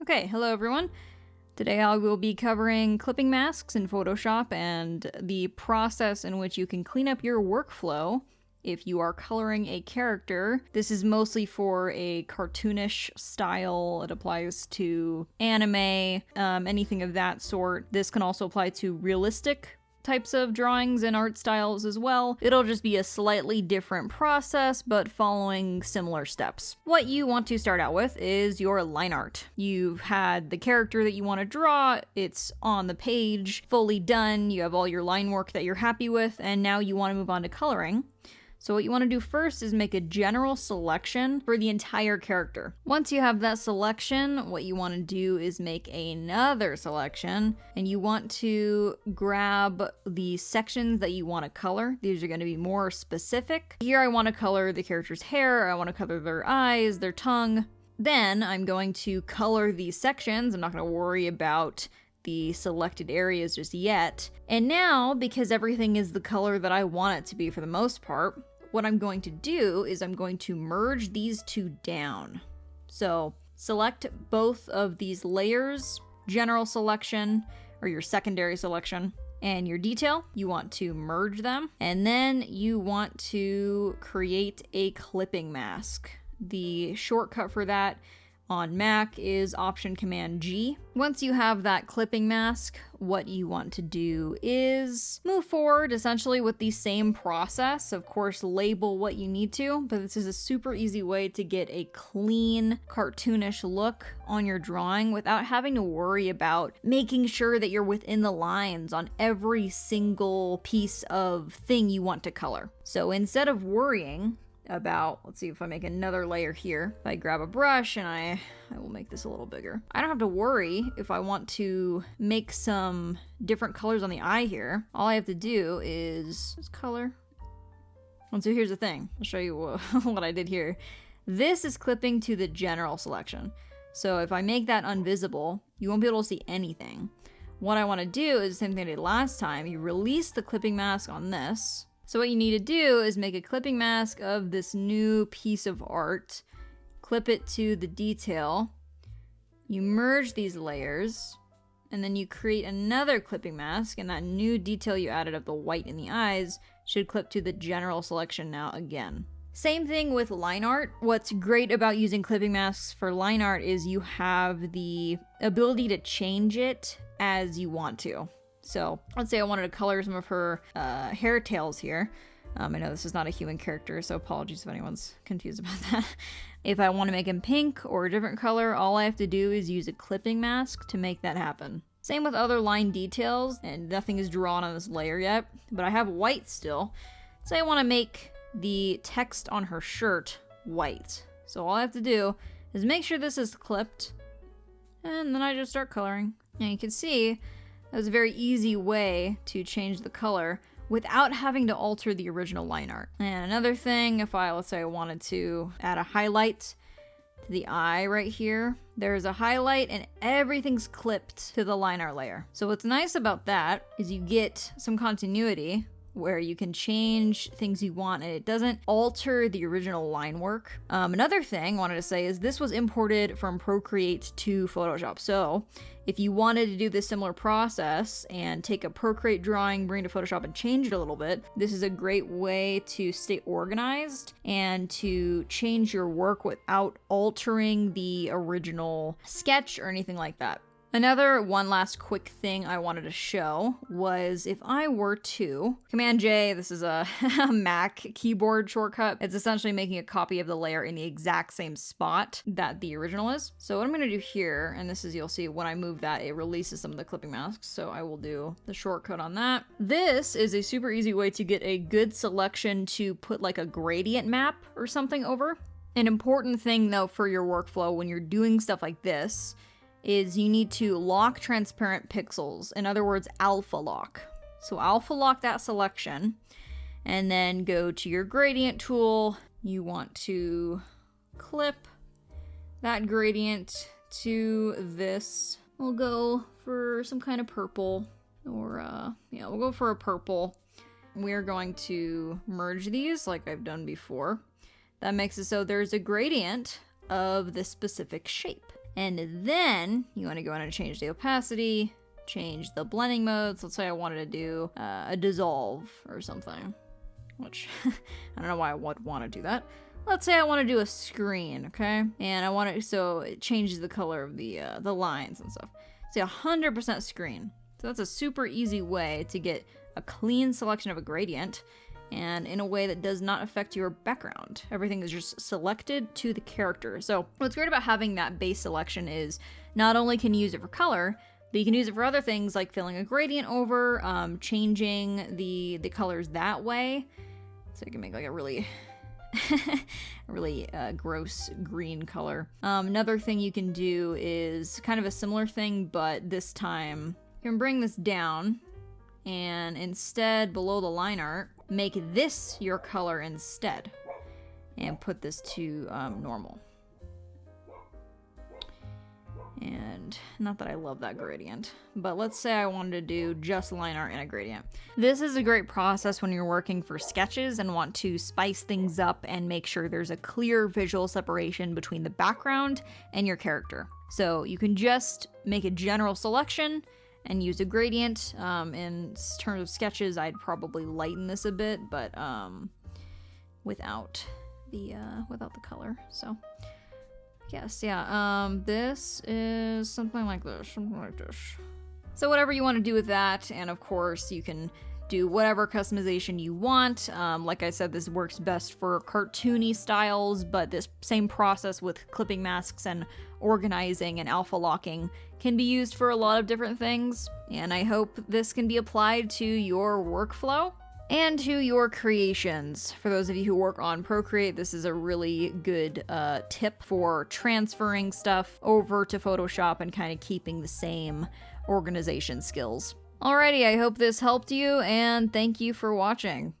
Okay, hello everyone. Today I will be covering clipping masks in Photoshop and the process in which you can clean up your workflow if you are coloring a character. This is mostly for a cartoonish style. It applies to anime, anything of that sort. This can also apply to realistic types of drawings and art styles as well. It'll just be a slightly different process, but following similar steps. What you want to start out with is your line art. You've had the character that you want to draw, it's on the page, fully done, you have all your line work that you're happy with, and now you want to move on to coloring. So what you want to do first is make a general selection for the entire character. Once you have that selection, what you want to do is make another selection, and you want to grab the sections that you want to color. These are going to be more specific. Here I want to color the character's hair, I want to color their eyes, their tongue. Then I'm going to color these sections. I'm not going to worry about the selected areas just yet. And now, because everything is the color that I want it to be for the most part, what I'm going to do is I'm going to merge these two down. So select both of these layers, general selection, or your secondary selection, and your detail. You want to merge them, and then you want to create a clipping mask. The shortcut for that on Mac is Option-Command-G. Once you have that clipping mask, what you want to do is move forward essentially with the same process. Of course, label what you need to, but this is a super easy way to get a clean, cartoonish look on your drawing without having to worry about making sure that you're within the lines on every single piece of thing you want to color. So instead of worrying about, let's see if I make another layer here. If I grab a brush and I will make this a little bigger. I don't have to worry if I want to make some different colors on the eye here. All I have to do is just color. And so here's the thing. I'll show you what I did here. This is clipping to the general selection. So if I make that invisible, you won't be able to see anything. What I want to do is the same thing I did last time. You release the clipping mask on this. So what you need to do is make a clipping mask of this new piece of art, clip it to the detail, you merge these layers, and then you create another clipping mask, and that new detail you added of the white in the eyes should clip to the general selection now again. Same thing with line art. What's great about using clipping masks for line art is you have the ability to change it as you want to. So let's say I wanted to color some of her hair tails here. I know this is not a human character, so apologies if anyone's confused about that. If I want to make him pink or a different color, all I have to do is use a clipping mask to make that happen. Same with other line details, and nothing is drawn on this layer yet, but I have white still. Say I want to make the text on her shirt white. So all I have to do is make sure this is clipped, and then I just start coloring. And you can see that's a very easy way to change the color without having to alter the original line art. And another thing, if let's say I wanted to add a highlight to the eye right here, there's a highlight and everything's clipped to the line art layer. So what's nice about that is you get some continuity where you can change things you want and it doesn't alter the original line work. Another thing I wanted to say is this was imported from ProCreate to Photoshop. So if you wanted to do this similar process and take a ProCreate drawing, bring it to Photoshop and change it a little bit, this is a great way to stay organized and to change your work without altering the original sketch or anything like that. Another one last quick thing I wanted to show was if I were to Command-J, this is a Mac keyboard shortcut. It's essentially making a copy of the layer in the exact same spot that the original is. So what I'm going to do here, and this is, you'll see when I move that, it releases some of the clipping masks. So I will do the shortcut on that. This is a super easy way to get a good selection to put like a gradient map or something over. An important thing though for your workflow when you're doing stuff like this is you need to lock transparent pixels. In other words, alpha lock. So alpha lock that selection and then go to your gradient tool. You want to clip that gradient to this. We'll go for some kind of purple or we'll go for a purple. We're going to merge these like I've done before. That makes it so there's a gradient of this specific shape. And then you want to go in and change the opacity, change the blending modes. Let's say I wanted to do a dissolve or something, which I don't know why I would want to do that. Let's say I want to do a screen, okay? And I want it so it changes the color of the lines and stuff. Say 100% screen. So that's a super easy way to get a clean selection of a gradient, and in a way that does not affect your background. Everything is just selected to the character. So what's great about having that base selection is not only can you use it for color, but you can use it for other things like filling a gradient over, changing the colors that way. So you can make like a really gross green color. Another thing you can do is kind of a similar thing, but this time you can bring this down and instead below the line art, make this your color instead and put this to normal. And not that I love that gradient, but let's say I wanted to do just line art in a gradient. This is a great process when you're working for sketches and want to spice things up and make sure there's a clear visual separation between the background and your character. So you can just make a general selection and use a gradient. In terms of sketches, I'd probably lighten this a bit, but without the color. So yes, yeah. This is something like this, So whatever you want to do with that, and of course you can do whatever customization you want. Like I said, this works best for cartoony styles, but this same process with clipping masks and organizing and alpha locking can be used for a lot of different things, and I hope this can be applied to your workflow and to your creations. For those of you who work on ProCreate, this is a really good tip for transferring stuff over to Photoshop and kind of keeping the same organization skills. Alrighty, I hope this helped you, and thank you for watching.